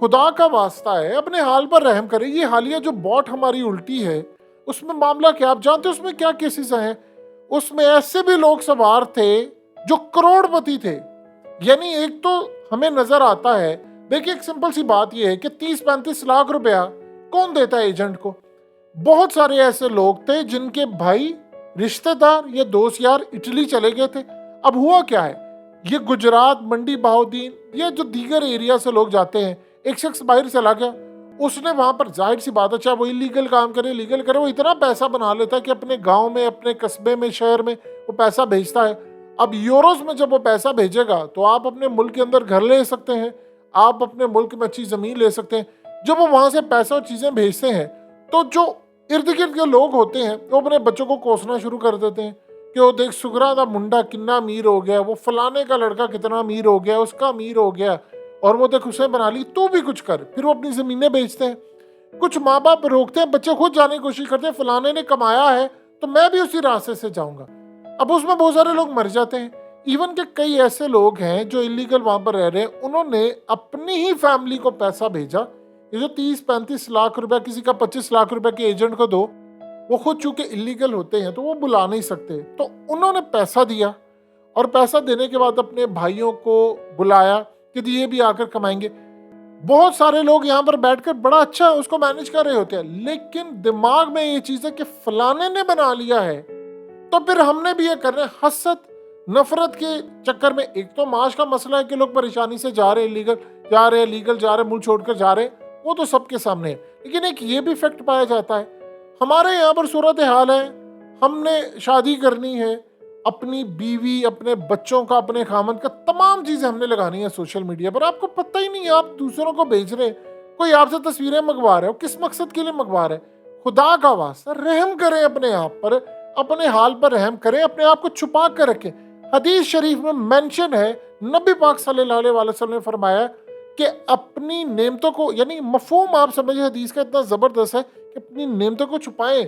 خدا کا واسطہ ہے اپنے حال پر رحم کرے. یہ حالیہ جو باٹ ہماری الٹی ہے اس میں معاملہ کیا آپ جانتے ہیں اس میں کیا کیسز ہیں؟ اس میں ایسے بھی لوگ سوار تھے جو کروڑ پتی تھے. یعنی ایک تو ہمیں نظر آتا ہے، دیکھیں ایک سمپل سی بات یہ ہے کہ 30-35 لاکھ روپیہ کون دیتا ہے ایجنٹ کو؟ بہت سارے ایسے لوگ تھے جن کے بھائی، رشتہ دار یا دوست یار اٹلی چلے گئے تھے. اب ہوا کیا ہے، یہ گجرات، منڈی بہاؤدین یا جو دیگر ایریا سے لوگ جاتے ہیں، ایک شخص باہر چلا گیا، اس نے وہاں پر ظاہر سی بات ہے چاہے وہ لیگل کام کرے لیگل کرے، وہ اتنا پیسہ بنا لیتا ہے کہ اپنے گاؤں میں، اپنے قصبے میں، شہر میں وہ پیسہ بھیجتا ہے. اب یوروز میں جب وہ پیسہ بھیجے گا تو آپ اپنے ملک کے اندر گھر لے سکتے ہیں، آپ اپنے ملک میں اچھی زمین لے سکتے ہیں. جب وہ وہاں سے پیسہ اور چیزیں بھیجتے ہیں تو جو ارد گرد کے لوگ ہوتے ہیں وہ اپنے بچوں کو کوسنا شروع کر دیتے ہیں کہ وہ دیکھ سگرا دا منڈا کتنا امیر ہو گیا، وہ فلانے کا لڑکا کتنا امیر ہو گیا، اس کا امیر ہو گیا، اور وہ دیکھ اسے بنا لی، تو بھی کچھ کر. پھر وہ اپنی زمینیں بیچتے ہیں. کچھ ماں باپ روکتے ہیں، بچے خود جانے کی کوشش کرتے ہیں، فلانے نے کمایا ہے تو میں بھی اسی راستے سے جاؤں گا. اب اس میں بہت سارے لوگ مر جاتے ہیں. ایون کہ کئی ایسے لوگ ہیں جو الیگل وہاں پر رہ رہے ہیں، انہوں نے اپنی ہی فیملی کو پیسہ بھیجا. یہ جو 30-35 لاکھ روپے کسی کا 25 لاکھ روپے کے ایجنٹ کو دو، وہ خود چونکہ الیگل ہوتے ہیں تو وہ بلا نہیں سکتے، تو انہوں نے پیسہ دیا، اور پیسہ دینے کے بعد اپنے بھائیوں کو بلایا کہ یہ بھی آ کر کمائیں گے. بہت سارے لوگ یہاں پر بیٹھ کر بڑا اچھا اس کو مینج کر رہے ہوتے ہیں، لیکن دماغ میں یہ چیز ہے کہ فلانے نے بنا لیا ہے تو پھر ہم نے بھی یہ کرنا ہے. حسد، نفرت کے چکر میں ایک تو معاش کا مسئلہ ہے کہ لوگ پریشانی سے جا رہے ہیں، لیگل جا رہے ہیں، لیگل جا رہے ہیں، ملک چھوڑ کر جا رہے ہیں، وہ تو سب کے سامنے ہے. لیکن ایک یہ بھی فیکٹ پایا جاتا ہے، ہمارے یہاں پر صورتحال ہے، ہم نے شادی کرنی ہے، اپنی بیوی، اپنے بچوں کا، اپنے خامند کا، تمام چیزیں ہم نے لگانی ہے سوشل میڈیا پر. آپ کو پتہ ہی نہیں، آپ دوسروں کو بھیج رہے ہیں، کوئی آپ سے تصویریں منگوا رہے ہو، کس مقصد کے لیے منگوا رہے ہیں؟ خدا کا واسطہ رحم کریں اپنے آپ پر، اپنے حال پر رحم کریں، اپنے آپ کو چھپا کر رکھیں. حدیث شریف میں مینشن ہے، نبی پاک صلی اللہ علیہ وسلم نے فرمایا کہ اپنی نعمتوں کو، یعنی مفہوم آپ سمجھیں حدیث کا اتنا زبردست ہے کہ اپنی نعمتوں کو چھپائیں.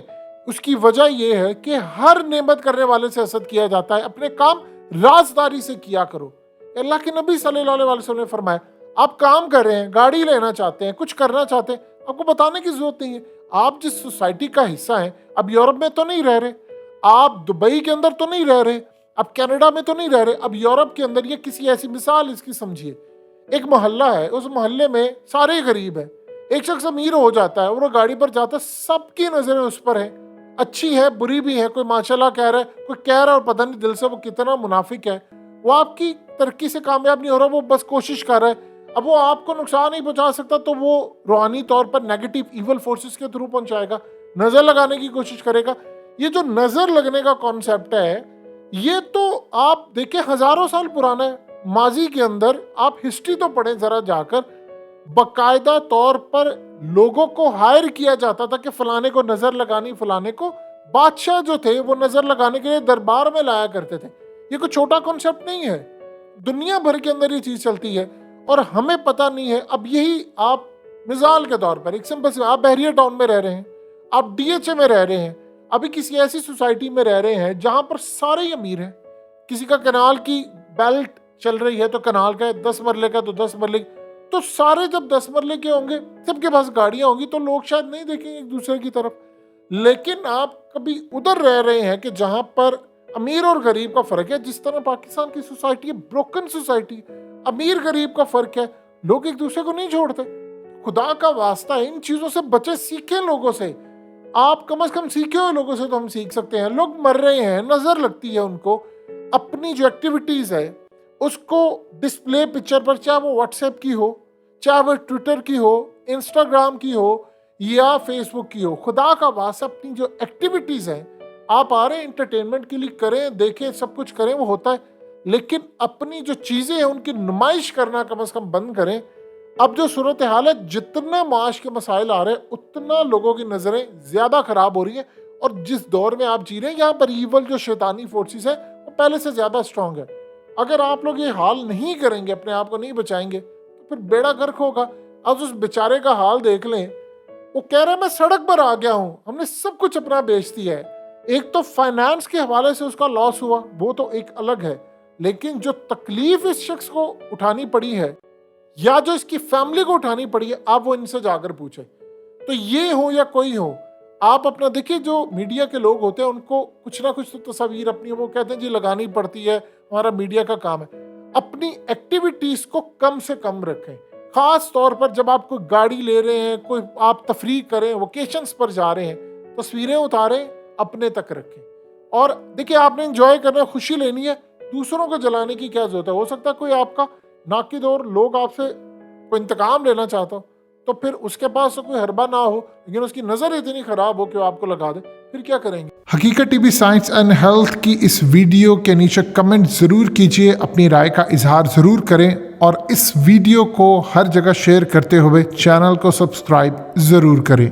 اس کی وجہ یہ ہے کہ ہر نعمت کرنے والے سے حسد کیا جاتا ہے. اپنے کام رازداری سے کیا کرو. اللہ کے نبی صلی اللہ علیہ وسلم نے فرمایا، آپ کام کر رہے ہیں، گاڑی لینا چاہتے ہیں، کچھ کرنا چاہتے ہیں، آپ کو بتانے کی ضرورت نہیں ہے. آپ جس سوسائٹی کا حصہ ہیں، اب یورپ میں تو نہیں رہ رہے، آپ دبئی کے اندر تو نہیں رہ رہے، اب کینیڈا میں تو نہیں رہ رہے، اب یورپ کے اندر، یہ کسی ایسی مثال اس کی سمجھیے، ایک محلہ ہے، اس محلے میں سارے غریب ہیں. ایک شخص امیر ہو جاتا ہے اور وہ گاڑی پر جاتا ہے، سب کی نظریں اس پر ہیں، اچھی ہے، بری بھی ہے، کوئی ماشاءاللہ کہہ رہا ہے، کوئی کہہ رہا ہے اور پتہ نہیں دل سے وہ کتنا منافق ہے. وہ آپ کی ترقی سے کامیاب نہیں ہو رہا، وہ بس کوشش کر رہا ہے. اب وہ آپ کو نقصان نہیں پہنچا سکتا تو وہ روحانی طور پر نیگیٹو ایول فورسز کے تھرو پہنچائے گا، نظر لگانے کی کوشش کرے گا. یہ جو نظر لگنے کا کانسیپٹ ہے، یہ تو آپ دیکھیں ہزاروں سال پرانا ہے. ماضی کے اندر آپ ہسٹری تو پڑھیں ذرا جا کر، باقاعدہ طور پر لوگوں کو ہائر کیا جاتا تھا کہ فلانے کو نظر لگانی، فلانے کو. بادشاہ جو تھے وہ نظر لگانے کے لیے دربار میں لایا کرتے تھے. یہ کوئی چھوٹا کانسیپٹ نہیں ہے، دنیا بھر کے اندر یہ چیز چلتی ہے اور ہمیں پتہ نہیں ہے. اب یہی آپ مثال کے طور پر ایک سمپل سی، آپ بحریہ ٹاؤن میں رہ رہے ہیں، آپ ڈی ایچ اے میں رہ رہے ہیں، ابھی کسی ایسی سوسائٹی میں رہ رہے ہیں جہاں پر سارے ہی امیر ہیں. کسی کا کنال کی بیلٹ چل رہی ہے تو کنال کا 10 مرلے کا تو 10 مرلے، تو سارے جب 10 مرلے کے ہوں گے، سب کے پاس گاڑیاں ہوں گی، تو لوگ شاید نہیں دیکھیں گے ایک دوسرے کی طرف. لیکن آپ کبھی ادھر رہ رہے ہیں کہ جہاں پر امیر اور غریب کا فرق ہے، جس طرح پاکستان کی سوسائٹی ہے، بروکن سوسائٹی، امیر غریب کا فرق ہے، لوگ ایک دوسرے کو نہیں چھوڑتے. خدا کا واسطہ ہے ان چیزوں سے بچے، سیکھیں لوگوں سے. آپ کم از کم سیکھے ہوئے لوگوں سے تو ہم سیکھ سکتے ہیں. لوگ مر رہے ہیں، نظر لگتی ہے ان کو، اپنی جو ایکٹیویٹیز ہے اس کو ڈسپلے پکچر پر، چاہے وہ واٹس ایپ کی ہو، چاہے وہ ٹویٹر کی ہو، انسٹاگرام کی ہو یا فیس بک کی ہو. خدا کا واسطہ اپنی جو ایکٹیویٹیز ہیں، آپ آ رہے ہیں انٹرٹینمنٹ کے لیے، کریں، دیکھیں، سب کچھ کریں، وہ ہوتا ہے، لیکن اپنی جو چیزیں ہیں ان کی نمائش کرنا کم از کم بند کریں. اب جو صورتحال ہے، جتنا معاش کے مسائل آ رہے ہیں اتنا لوگوں کی نظریں زیادہ خراب ہو رہی ہیں. اور جس دور میں آپ جی رہے ہیں، یہاں پر ایول جو شیطانی فورسز ہیں وہ پہلے سے زیادہ اسٹرانگ ہے. اگر آپ لوگ یہ حال نہیں کریں گے، اپنے آپ کو نہیں بچائیں گے، تو پھر بیڑا غرق ہوگا. اب اس بیچارے کا حال دیکھ لیں، وہ کہہ رہا ہے میں سڑک پر آ گیا ہوں، ہم نے سب کچھ اپنا بیچ دیا ہے. ایک تو فائنانس کے حوالے سے اس کا لاس ہوا، وہ تو ایک الگ ہے، لیکن جو تکلیف اس شخص کو اٹھانی پڑی ہے، یا جو اس کی فیملی کو اٹھانی پڑی ہے آپ وہ ان سے جا کر پوچھیں. تو یہ ہو یا کوئی ہو, آپ اپنا دیکھیے جو میڈیا کے لوگ ہوتے ہیں ان کو کچھ نہ کچھ تو تصاویر اپنی وہ کہتے ہیں جی لگانی پڑتی ہے, ہمارا میڈیا کا کام ہے. اپنی ایکٹیویٹیز کو کم سے کم رکھیں, خاص طور پر جب آپ کوئی گاڑی لے رہے ہیں, کوئی آپ تفریح کریں, ووکیشنز پر جا رہے ہیں, تصویریں اتاریں, اپنے تک رکھیں. اور دیکھیں آپ نے انجوائے کرنا ہے, خوشی لینی ہے, دوسروں کو جلانے کی کیا ضرورت ہے. ہو سکتا ہے کوئی آپ کا ناقد اور لوگ آپ سے کوئی انتقام لینا چاہتا ہو, تو پھر اس کے پاس کوئی حربہ نہ ہو لیکن اس کی نظر اتنی خراب ہو کہ وہ آپ کو لگا دے, پھر کیا کریں گے. حقیقت T V science and health کی اس ویڈیو کے نیچے کمنٹ ضرور کیجئے, اپنی رائے کا اظہار ضرور کریں, اور اس ویڈیو کو ہر جگہ شیئر کرتے ہوئے چینل کو سبسکرائب ضرور کریں.